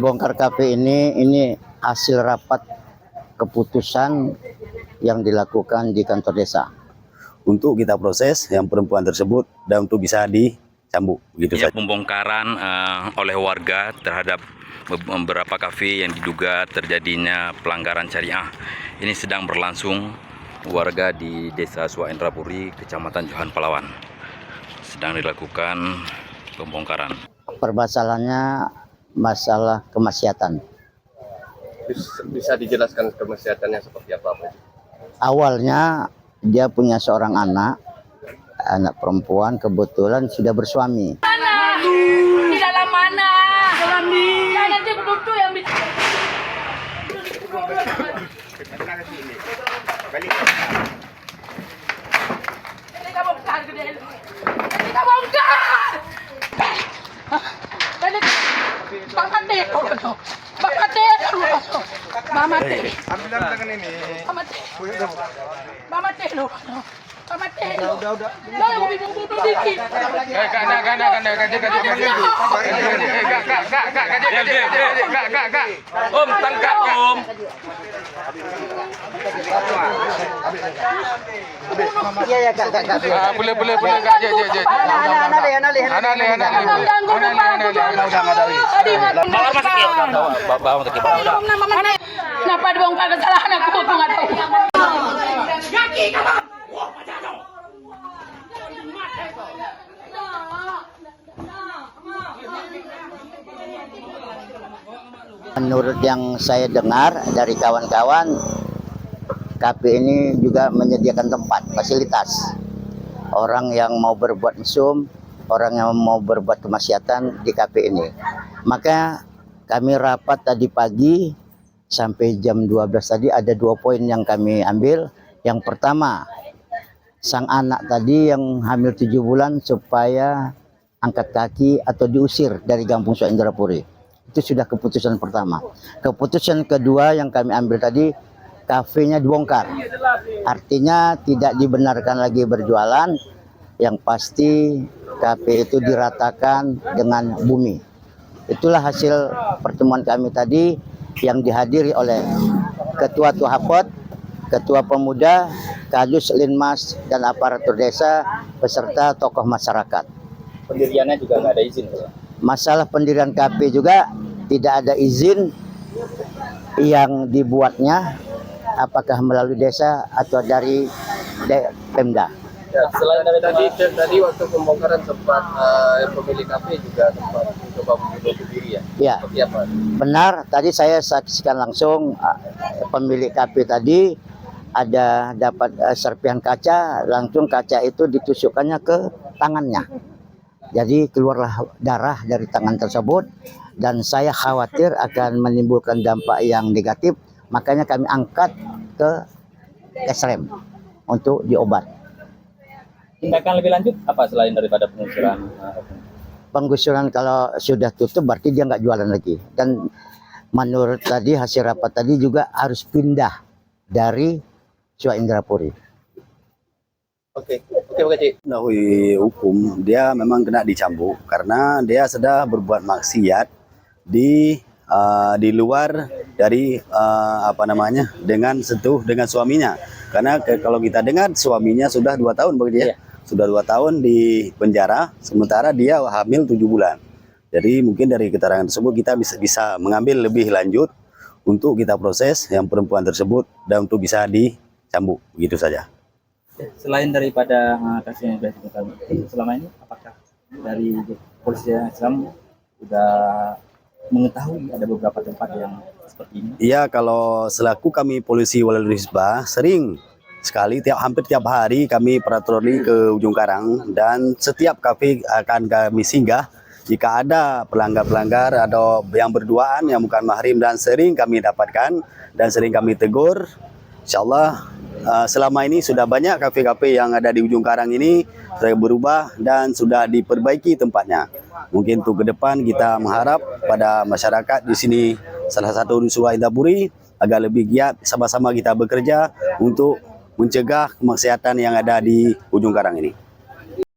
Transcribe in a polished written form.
Bongkar kafe ini hasil rapat keputusan yang dilakukan di kantor desa untuk kita proses yang perempuan tersebut dan untuk bisa dicambuk gitu saja. Pembongkaran oleh warga terhadap beberapa kafe yang diduga terjadinya pelanggaran syariah ini sedang berlangsung. Warga di Desa Suwaindrapuri, Kecamatan Johan Palawan sedang dilakukan pembongkaran. Permasalahannya masalah kemaksiatan. Bisa dijelaskan kemaksiatannya seperti apa, Pak? Awalnya dia punya seorang anak perempuan, kebetulan sudah bersuami. Di dalam mana? Mana dia berdua yang bisa. Kita bongkar gede. Kita bongkar. Mama teh. Mama teh. Ambil tangan ini. Mama teh. Mama teh lu. Mama teh. Udah. Lah mau bunuh diri. Kak. Om, tangkap Om. Iya Kak. Boleh Kak. Kenapa dibongkar kesalahan aku nggak tahu. Menurut yang saya dengar dari kawan-kawan, kafe ini juga menyediakan tempat, fasilitas. Orang yang mau berbuat mesum, orang yang mau berbuat kemaksiatan di kafe ini. Maka kami rapat tadi pagi sampai jam 12 tadi ada 2 poin yang kami ambil. Yang pertama, sang anak tadi yang hamil 7 bulan supaya angkat kaki atau diusir dari Kampung Suwaindrapuri. Itu sudah keputusan pertama. Keputusan kedua yang kami ambil tadi, kafenya dibongkar. Artinya tidak dibenarkan lagi berjualan. Yang pasti kafe itu diratakan dengan bumi. Itulah hasil pertemuan kami tadi yang dihadiri oleh Ketua Tuhapot, Ketua Pemuda, Kadus Linmas, dan aparatur desa beserta tokoh masyarakat. Pendiriannya juga nggak ada izin, Pak? Masalah pendirian kafe juga tidak ada izin yang dibuatnya, apakah melalui desa atau dari Pemda. Ya, selain dari tadi waktu pembongkaran sempat pemilik kafe juga sempat mencoba membunuh diri ya? Ya, Seperti apa? benar. Tadi saya saksikan langsung pemilik kafe tadi ada dapat serpihan kaca, langsung kaca itu ditusukkannya ke tangannya. Jadi keluarlah darah dari tangan tersebut dan saya khawatir akan menimbulkan dampak yang negatif, makanya kami angkat ke Kesrem untuk diobat. Tindakan lebih lanjut apa selain daripada penggusuran? Penggusuran kalau sudah tutup berarti dia nggak jualan lagi. Dan menurut tadi hasil rapat tadi juga harus pindah dari Suwaindrapuri. Oke, Pak Cik. Mengetahui hukum, dia memang kena dicambuk karena dia sudah berbuat maksiat di luar dari dengan sentuh dengan suaminya. Karena kalau kita dengar suaminya sudah 2 tahun begitu ya. Sudah 2 tahun di penjara, sementara dia hamil 7 bulan. Jadi mungkin dari keterangan tersebut kita bisa mengambil lebih lanjut untuk kita proses yang perempuan tersebut dan untuk bisa dicambuk, begitu saja. Selain daripada kasus yang sudah disebutkan, selama ini apakah dari polisi Islam sudah mengetahui ada beberapa tempat yang seperti ini? Iya, kalau selaku kami polisi Walal Hisbah sering sekali hampir tiap hari kami patroli ke Ujung Karang dan setiap kafe akan kami singgah jika ada pelanggar-pelanggar atau yang berduaan yang bukan mahrim, dan sering kami dapatkan dan sering kami tegur. Insyaallah selama ini sudah banyak kafe-kafe yang ada di Ujung Karang ini sudah berubah dan sudah diperbaiki tempatnya. Mungkin untuk ke depan kita mengharap pada masyarakat di sini salah satu di Suwaindrapuri agar lebih giat, sama-sama kita bekerja untuk mencegah kemaksiatan yang ada di Ujung Karang ini.